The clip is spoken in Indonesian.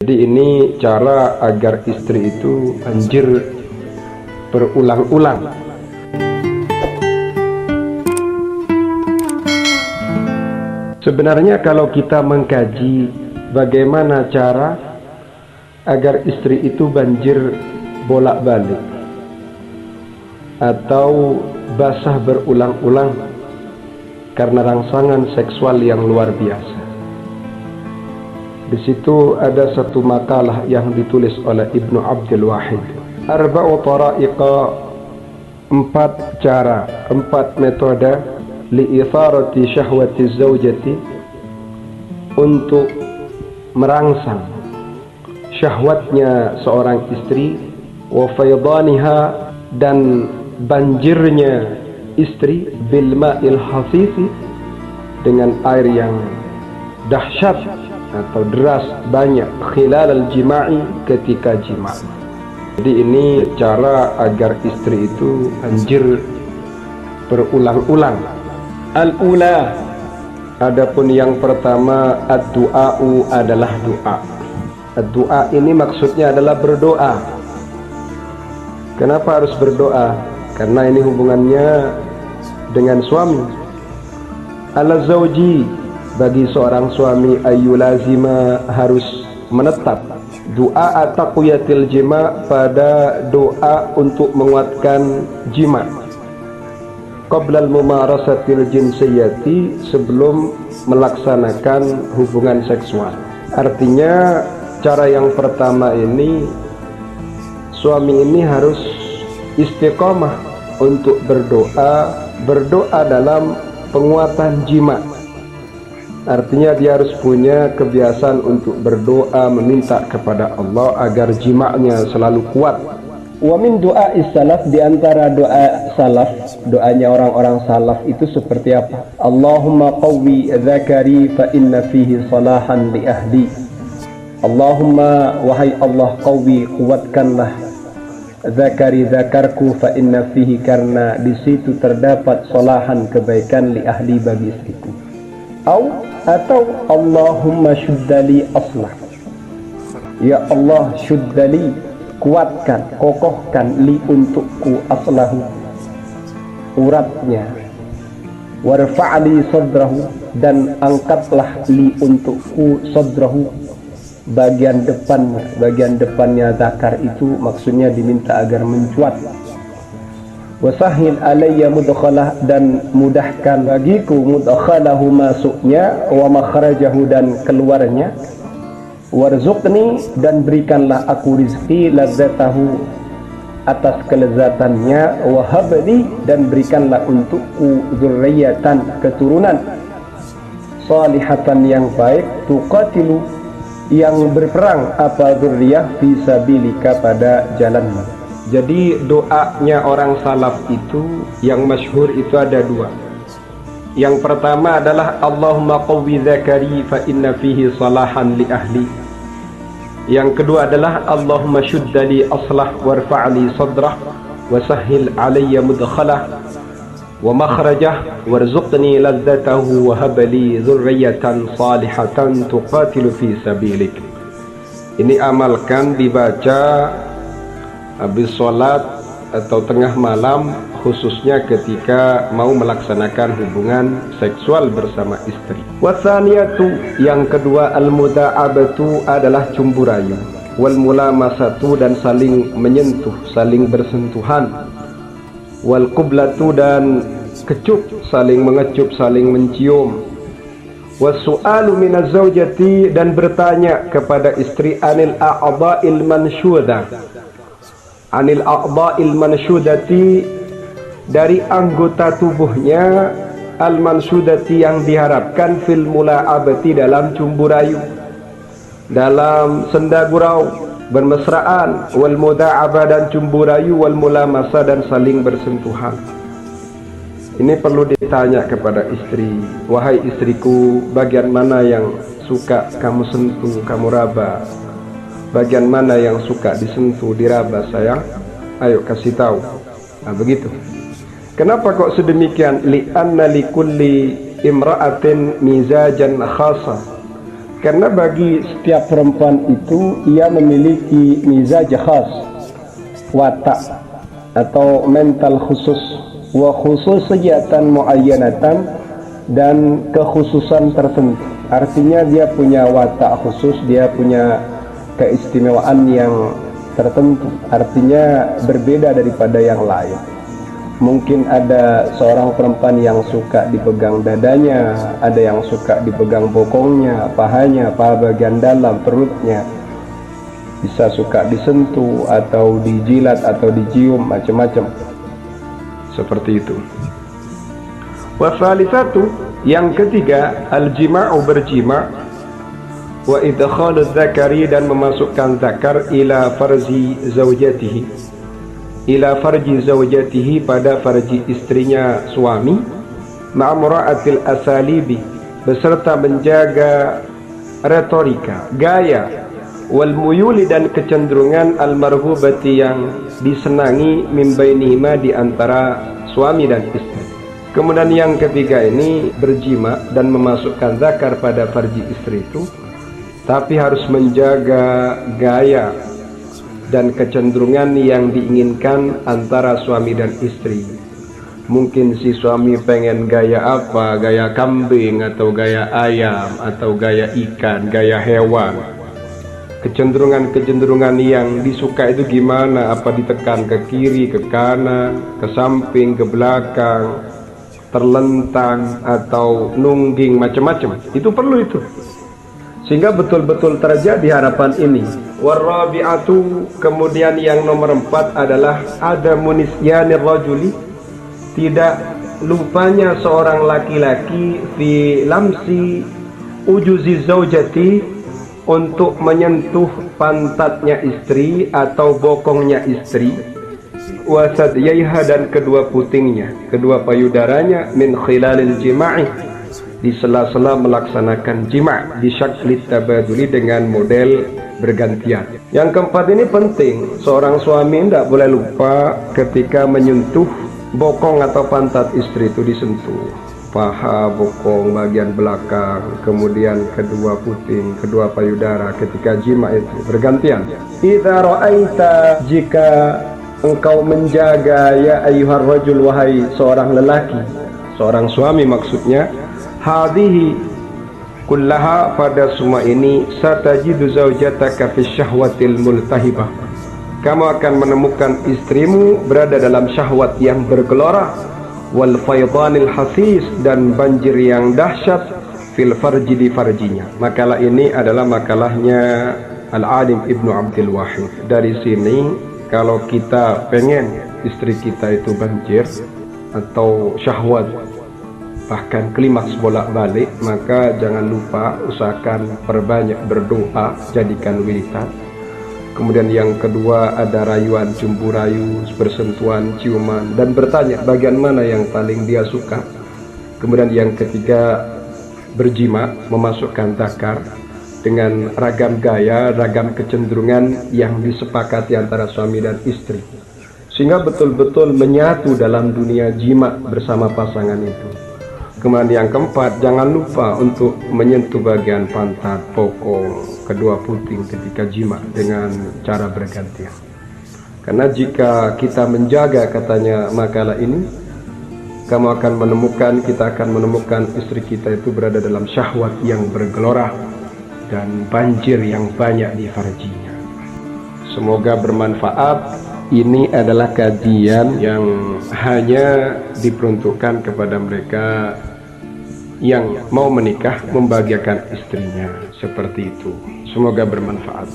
Jadi ini cara agar istri itu banjir berulang-ulang. Sebenarnya kalau kita mengkaji bagaimana cara agar istri itu banjir bolak-balik atau basah berulang-ulang karena rangsangan seksual yang luar biasa. Di situ ada satu makalah yang ditulis oleh Ibnu Abdul Wahid. Arba'u tara'iqa, 4 cara, 4 metode li'itharati syahwati zawjati, untuk merangsang syahwatnya seorang istri, wa faydaniha, dan banjirnya istri, bil ma'il hafifi, dengan air yang dahsyat atau deras banyak, khilal al-jima'i, ketika jima'. Jadi ini cara agar istri itu banjir berulang-ulang. Al-ula, adapun yang pertama, ad-du'a'u, adalah doa. Ad-du'a ini maksudnya adalah berdoa. Kenapa harus berdoa? Karena ini hubungannya dengan suami. Ala zawji, bagi seorang suami, ayyulazima, harus menetap doa taqwiyatil jima', pada doa untuk menguatkan jima', qabla al-mumarasatil jinsiyati, sebelum melaksanakan hubungan seksual. Artinya cara yang pertama ini, suami ini harus istiqomah untuk berdoa dalam penguatan jima'. Artinya dia harus punya kebiasaan untuk berdoa, meminta kepada Allah agar jima'nya selalu kuat. Wa min doa salaf, di antara doa salaf, doanya orang-orang salaf itu seperti apa? Allahumma qawwi dzakari fa inna fihi salahan li ahli. Allahumma, wahai Allah, qawwi, kuatkanlah dzakari, zakarku, fa inna fihi, karena di situ terdapat salahan, kebaikan, li ahli, bagi istriku. Atau Allahumma syuddali aslah, ya Allah, syuddali, kuatkan, kokohkan, li, untukku, aslahu, uratnya, warfa'li sadrahu, dan angkatlah, li, untukku, sadrahu, bagian depannya zakar itu maksudnya diminta agar mencuat. Wasahil alayya mudkhalah, dan mudahkan bagiku mudkhalahu, masuknya, wa makhrajahu, dan keluarnya, warzuqni, dan berikanlah aku rizki, ladzatahu, atas kelezatannya, wa habli, dan berikanlah untukku dzurriyyatan, keturunan, salihatan, yang baik, tuqatilu, yang berperang, apa, dzurriyyah, fi sabilika, pada jalanmu. Jadi doanya orang salaf itu yang masyhur itu ada 2. Yang pertama adalah Allahumma qawwi dzakari fa inna fihi salahan li ahli. Yang kedua adalah Allahumma syuddali aslah warfa'li sadrah wa sahhil alayya mudkhalah wa makhrajah warzuqni ladzatahu wa habli dzurriyyatan salihatan tuqatilu fi sabilik. Ini amalkan, dibaca habis sholat atau tengah malam, khususnya ketika mau melaksanakan hubungan seksual bersama istri. Wasaniyatu, yang kedua, al-muda'abatu, adalah cumbu rayu, wal mulamasatu, dan saling menyentuh, saling bersentuhan, wal qublatu, dan kecup, saling mengecup, saling mencium, wasu'alu minaz zawjati, dan bertanya kepada istri, anil a'dha'il manshudah, anil a'dha'il mansyudati, dari anggota tubuhnya, al mansyudati, yang diharapkan, fil mula'abati, dalam cumbu rayu, dalam senda gurau, bermesraan, wal muda'aba, dan cumbu rayu, wal mulamasa, dan saling bersentuhan. Ini perlu ditanya kepada istri, wahai istriku, bagian mana yang suka kamu sentuh, kamu raba? Bagian mana yang suka disentuh, diraba, sayang? Ayo kasih tahu. Nah, begitu. Kenapa kok sedemikian? Li'anna likulli imra'atin mizajan khasa, Karena bagi setiap perempuan itu ia memiliki mizaj khas, watak atau mental khusus, wa khususiyatan muayyanatan, dan kekhususan tertentu. Artinya dia punya watak khusus, dia punya keistimewaan yang tertentu, artinya berbeda daripada yang lain. Mungkin ada seorang perempuan yang suka dipegang dadanya, ada yang suka dipegang bokongnya, pahanya, paha bagian dalam, perutnya. Bisa suka disentuh atau dijilat atau dicium, macam-macam. Seperti itu. Wasalisatu, yang ketiga, al-jima'u berjima', wa idkhalu dzakari, dan memasukkan zakar ila farji zaujatihi, ila farji zaujatihi, pada farji istrinya suami, ma'mura'atil asalibi, beserta menjaga retorika, gaya, wal muyuli, dan kecenderungan al-marhubati, yang disenangi, min bainihima, di antara suami dan istri. Kemudian yang ketiga ini berjima dan memasukkan zakar pada farji istri itu, tapi harus menjaga gaya dan kecenderungan yang diinginkan antara suami dan istri. Mungkin si suami pengen gaya apa, gaya kambing atau gaya ayam atau gaya ikan, gaya hewan. Kecenderungan-kecenderungan yang disuka itu gimana? Apa ditekan ke kiri, ke kanan, ke samping, ke belakang, terlentang atau nungging, macam-macam. Itu perlu itu. Sehingga betul-betul terjadi harapan ini. Warabi'atu, kemudian yang nomor 4 adalah ada munisyanir rajuli, tidak lupanya seorang laki-laki fi lamsi ujuzi zaujati, untuk menyentuh pantatnya istri atau bokongnya istri, wasadyaiha, dan kedua putingnya, kedua payudaranya, min khilalil jima'i, di sela-sela melaksanakan jima', di syaklit tabaduli, dengan model bergantian. Yang keempat ini penting, seorang suami tidak boleh lupa ketika menyentuh bokong atau pantat istri itu disentuh, paha, bokong, bagian belakang, kemudian kedua puting, kedua payudara, ketika jima' itu bergantian. Idza ra'aita, jika engkau menjaga, ya ayyuhar rajul, wahai seorang lelaki, seorang suami maksudnya, hadhihi kullaha, pada semua ini, satajidu zaujataka fi syahwatil multahibah, kamu akan menemukan istrimu berada dalam syahwat yang bergelora, wal faydanil hasis, dan banjir yang dahsyat, fil farji, di farjinya. Makalah ini adalah makalahnya Al-Alim Ibnu Abdul Wahid. Dari sini, kalau kita pengen istri kita itu banjir atau syahwat, bahkan klimaks bolak-balik, maka jangan lupa usahakan perbanyak berdoa, jadikan wiridan. Kemudian yang kedua ada rayuan, cumbu rayu, bersentuhan, ciuman, dan bertanya bagian mana yang paling dia suka. Kemudian yang ketiga berjima, memasukkan zakar dengan ragam gaya, ragam kecenderungan yang disepakati antara suami dan istri, sehingga betul-betul menyatu dalam dunia jima bersama pasangan itu. Kemudian yang keempat, jangan lupa untuk menyentuh bagian pantat, bokong, kedua puting ketika jima dengan cara bergantian. Karena jika kita menjaga, katanya makalah ini, kamu akan menemukan, kita akan menemukan istri kita itu berada dalam syahwat yang bergelora dan banjir yang banyak di farjinya. Semoga bermanfaat. Ini adalah kajian yang hanya diperuntukkan kepada mereka yang mau menikah, membahagiakan istrinya, seperti itu. Semoga bermanfaat.